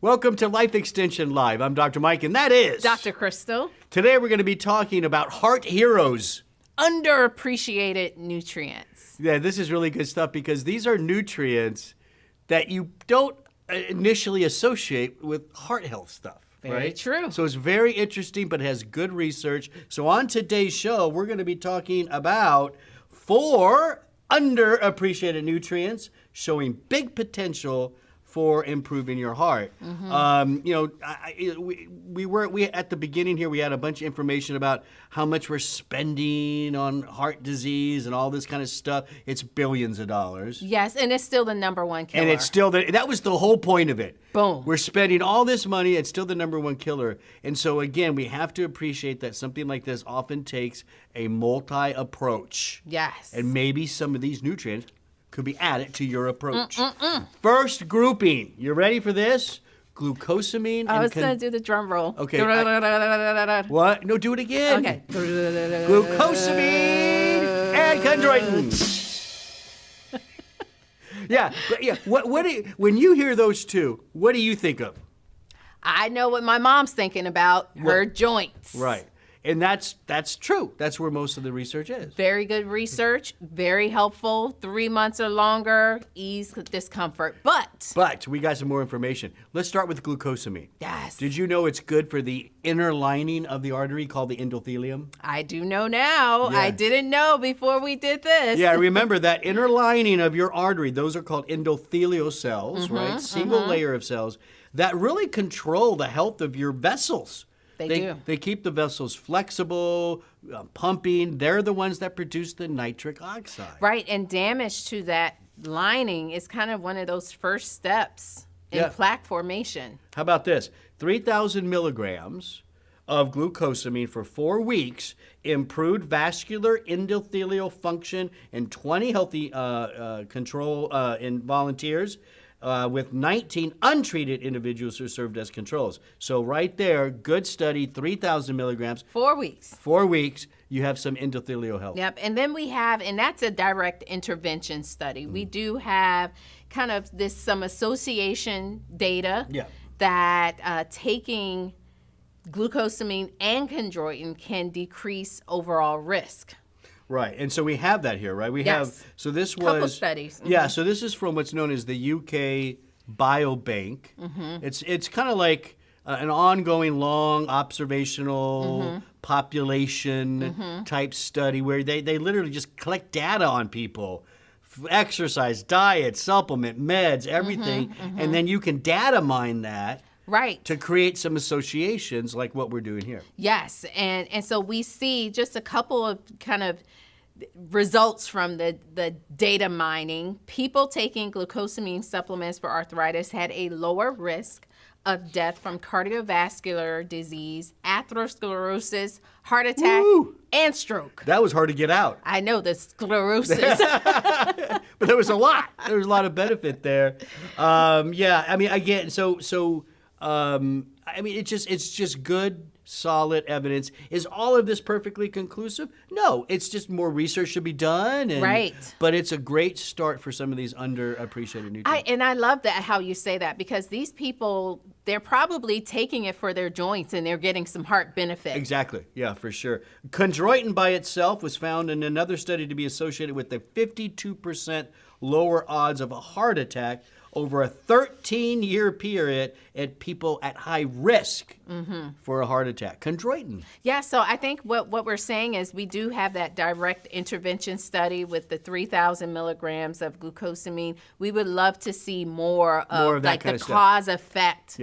Welcome to Life Extension Live. I'm Dr. Mike, and that is Dr. Crystal. Today we're going to be talking about heart heroes. Underappreciated nutrients. Yeah, this is really good stuff because these are nutrients that you don't initially associate with heart health stuff. Very true. So it's very interesting, but it has good research. So on today's show, we're going to be talking about 4 underappreciated nutrients showing big potential for improving your heart. We at the beginning here, we had a bunch of information about how much we're spending on heart disease and all this kind of stuff. It's billions of dollars. Yes, and it's still the #1 killer. And it's still, that was the whole point of it. Boom. We're spending all this money, it's still the #1 killer. And so again, we have to appreciate that something like this often takes a multi-approach. Yes. And maybe some of these nutrients could be added to your approach. First grouping. You ready for this? Glucosamine. I was going to do the drum roll. Okay. What? No, do it again. Okay. Glucosamine and chondroitin. Yeah. When you hear those two, what do you think of? I know what my mom's thinking about, her joints. Right. And that's true. That's where most of the research is. Very good research, very helpful. 3 months or longer, ease discomfort. But we got some more information. Let's start with glucosamine. Yes. Did you know it's good for the inner lining of the artery called the endothelium? I do know now. Yeah. I didn't know before we did this. Yeah, remember that inner lining of your artery, those are called endothelial cells, right? Single layer of cells that really control the health of your vessels. They do. They keep the vessels flexible, pumping. They're the ones that produce the nitric oxide. Right, and damage to that lining is kind of one of those first steps in plaque formation. How about this? 3,000 milligrams of glucosamine for 4 weeks improved vascular endothelial function in 20 healthy control in volunteers. With 19 untreated individuals who served as controls. So right there, good study, 3,000 milligrams. 4 weeks. 4 weeks, you have some endothelial health. Yep, and then we have, and that's a direct intervention study. We do have kind of some association data that taking glucosamine and chondroitin can decrease overall risk. Right, and so we have that here, right? We have, so this was... Couple studies. Yeah, so this is from what's known as the UK Biobank. It's kind of like an ongoing long observational population type study where they literally just collect data on people. Exercise, diet, supplement, meds, everything. And then you can data mine that. Right. To create some associations like what we're doing here. Yes, and so we see just a couple of kind of results from the data mining. People taking glucosamine supplements for arthritis had a lower risk of death from cardiovascular disease, atherosclerosis, heart attack, and stroke. That was hard to get out. I know, the sclerosis. But there was a lot. There was a lot of benefit there. Yeah, I mean, again, I mean, it's just good, solid evidence. Is all of this perfectly conclusive? No, it's just more research should be done. Right. But it's a great start for some of these underappreciated nutrients. I love that how you say that, because these people, they're probably taking it for their joints and they're getting some heart benefit. Exactly. Yeah, for sure. Chondroitin by itself was found in another study to be associated with a 52% lower odds of a heart attack over a 13-year period at people at high risk for a heart attack. Chondroitin. Yeah, so I think what we're saying is we do have that direct intervention study with the 3,000 milligrams of glucosamine. We would love to see more of that like kind the of stuff. cause-effect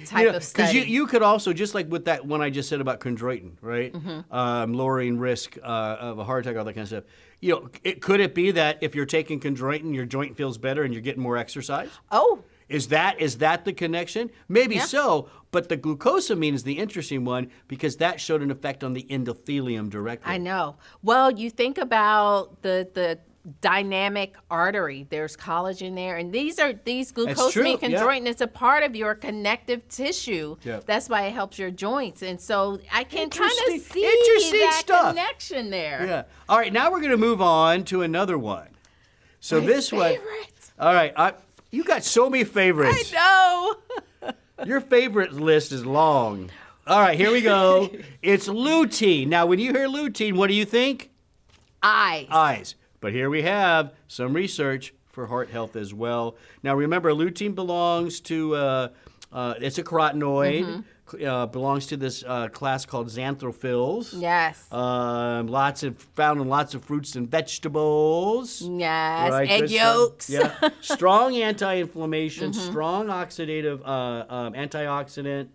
type of study. Because you could also, just like with that one I just said about chondroitin, right? Lowering risk of a heart attack, all that kind of stuff. You know, could it be that if you're taking chondroitin, your joint feels better and you're getting more exercise? Oh. Is that the connection? Maybe so, but the glucosamine is the interesting one because that showed an effect on the endothelium directly. I know. Well, you think about the dynamic artery. There's collagen there, and these glucosamine, chondroitin is a part of your connective tissue. That's why it helps your joints, and so I can kind of see that connection there. Yeah. All right, now we're going to move on to another one. So My this favorite. one. All right, you got so many favorites. I know. Your favorite list is long. All right, here we go. It's lutein. Now, when you hear lutein, what do you think? Eyes. But here we have some research for heart health as well. Now, remember, lutein belongs to, it's a carotenoid. Belongs to this class called xanthophylls. Yes. Found in lots of fruits and vegetables. Yes. Right? Egg yolks. Yeah. Strong anti-inflammation, strong oxidative antioxidant,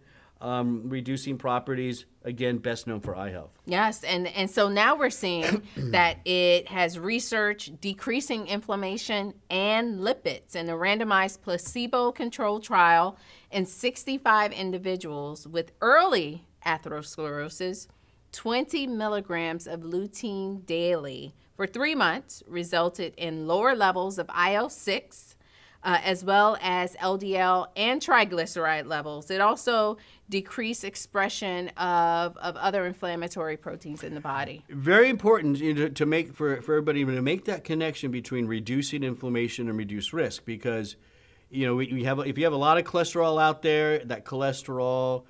reducing properties. Again, best known for eye health. Yes, and so now we're seeing that it has research decreasing inflammation and lipids in a randomized placebo-controlled trial in 65 individuals with early atherosclerosis. 20 milligrams of lutein daily for 3 months resulted in lower levels of IL-6, as well as LDL and triglyceride levels. It also decreased expression of other inflammatory proteins in the body. Very important to make for everybody to make that connection between reducing inflammation and reduce risk, because we have, if you have a lot of cholesterol out there, that cholesterol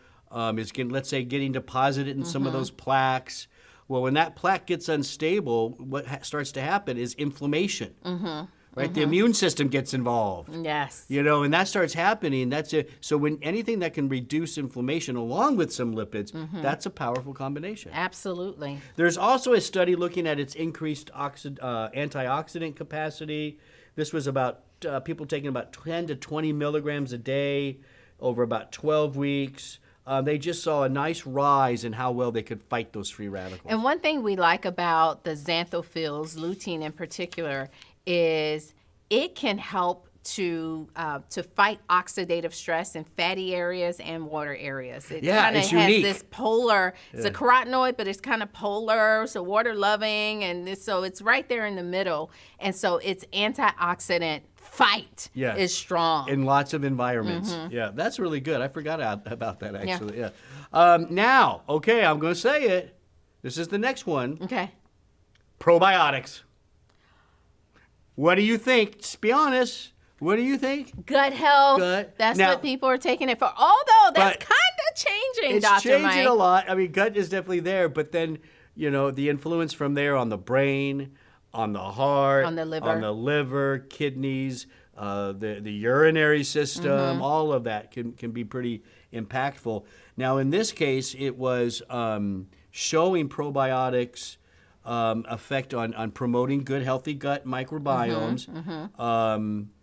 is getting deposited in some of those plaques. Well, when that plaque gets unstable, what starts to happen is inflammation. Right, the immune system gets involved. Yes. And that starts happening. So when anything that can reduce inflammation along with some lipids, that's a powerful combination. Absolutely. There's also a study looking at its increased antioxidant capacity. This was about people taking about 10 to 20 milligrams a day over about 12 weeks. They just saw a nice rise in how well they could fight those free radicals. And one thing we like about the xanthophylls, lutein in particular, is it can help to fight oxidative stress in fatty areas and water areas. It kind of has unique. this polar, it's a carotenoid, but it's kind of polar, so water loving, and so it's right there in the middle. And so its antioxidant fight is strong. In lots of environments. Yeah, that's really good. I forgot about that, actually. Yeah. Now, okay, I'm going to say it. This is the next one. Okay. Probiotics. What do you think? Just be honest. What do you think? Gut health. That's what people are taking it for. Although that's kind of changing, Dr. Mike. It's changing a lot. I mean, gut is definitely there, but then, the influence from there on the brain, on the heart, on the liver, kidneys, the urinary system, all of that can be pretty impactful. Now, in this case, it was showing probiotics effect on promoting good, healthy gut microbiomes.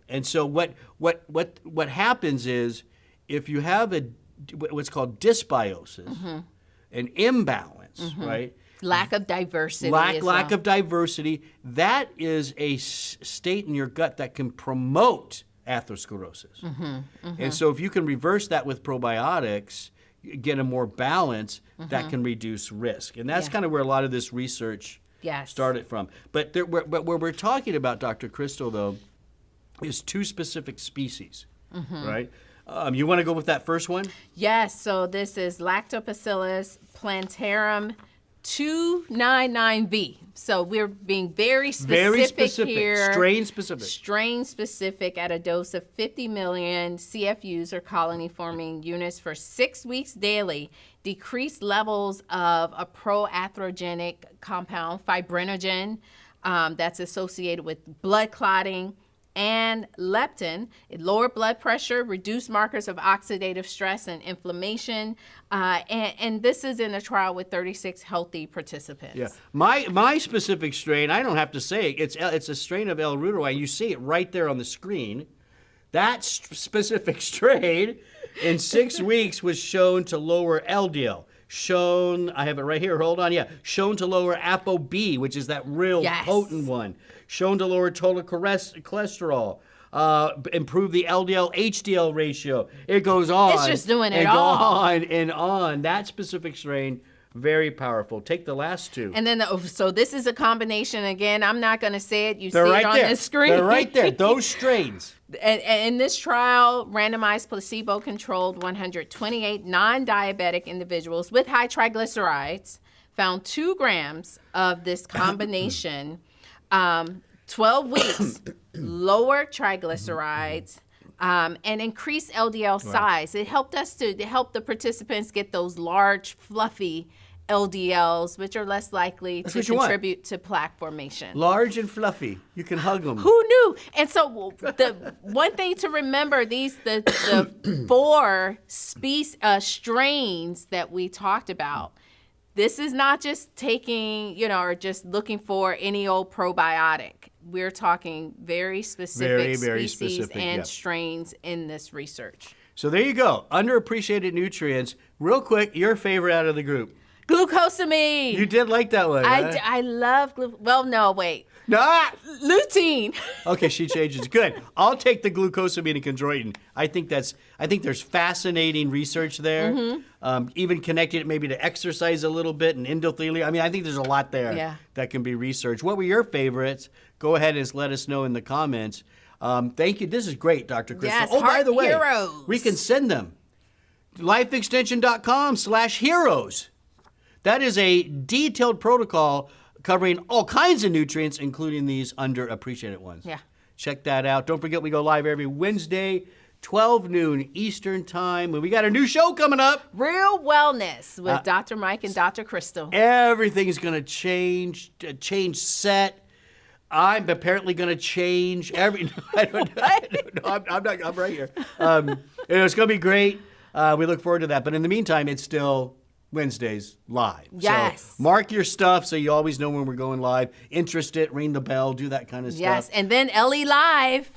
And so what happens is if you have what's called dysbiosis, an imbalance, right? Lack of diversity. Lack of diversity. That is a state in your gut that can promote atherosclerosis. And so if you can reverse that with probiotics, get a more balance, that can reduce risk. And that's kind of where a lot of this research started from. But what we're talking about, Dr. Crystal, though, is 2 specific species, right? You want to go with that first one? Yes. So this is Lactobacillus plantarum 299V. So we're being very specific here. Strain specific at a dose of 50 million CFUs or colony forming units for 6 weeks daily. Decreased levels of a proatherogenic compound, fibrinogen, that's associated with blood clotting, and leptin. It lowered blood pressure, reduced markers of oxidative stress and inflammation, and this is in a trial with 36 healthy participants. Yeah, my specific strain, I don't have to say it, it's a strain of L. reuteri. You see it right there on the screen. That specific strain in 6 weeks was shown to lower LDL. I have it right here, hold on, shown to lower ApoB, which is that real potent one. Shown to lower total cholesterol, improve the LDL HDL ratio. It goes on. It's just doing it all. On and on. That specific strain, very powerful. Take the last 2. And then, so this is a combination. Again, I'm not going to say it. You see it on the screen. They're right there. Those strains. And in this trial, randomized placebo-controlled 128 non-diabetic individuals with high triglycerides found 2 grams of this combination, 12 weeks, lower triglycerides, and increase LDL size. It helped us to help the participants get those large, fluffy LDLs, which are less likely to contribute to plaque formation. Large and fluffy. You can hug them. Who knew? And so the one thing to remember, the 4 strains that we talked about, this is not just taking, or just looking for any old probiotic. We're talking very specific species and strains in this research. So there you go. Underappreciated nutrients. Real quick, your favorite out of the group. Glucosamine. You did like that one. I love No. Lutein. Okay, she changes. Good. I'll take the glucosamine and chondroitin. I think there's fascinating research there. Even connecting it maybe to exercise a little bit and endothelial. I mean, I think there's a lot there that can be researched. What were your favorites? Go ahead and let us know in the comments. Thank you. This is great, Dr. Crystal. Yes, by the way, heroes. we can send them. lifeextension.com/heroes. That is a detailed protocol covering all kinds of nutrients, including these underappreciated ones. Yeah. Check that out. Don't forget, we go live every Wednesday, 12 noon Eastern time. And we got a new show coming up. Real Wellness with Dr. Mike and Dr. Crystal. Everything's going to change set. I'm apparently going to change every... I don't know. I'm right here. It's going to be great. We look forward to that. But in the meantime, it's still... Wednesdays live. Yes. So mark your stuff so you always know when we're going live. Interest it, ring the bell, do that kind of stuff. Yes, and then LE Live.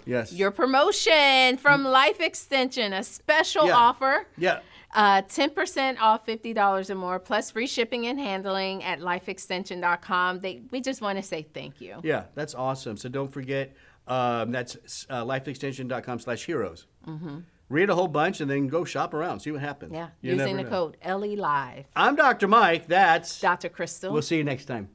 Yes. Your promotion from Life Extension, a special offer. Yeah. 10% off $50 or more, plus free shipping and handling at lifeextension.com. We just want to say thank you. Yeah, that's awesome. So don't forget, that's lifeextension.com/heroes. Read a whole bunch and then go shop around. See what happens. Yeah, using the code LE Live. I'm Dr. Mike. That's Dr. Crystal. We'll see you next time.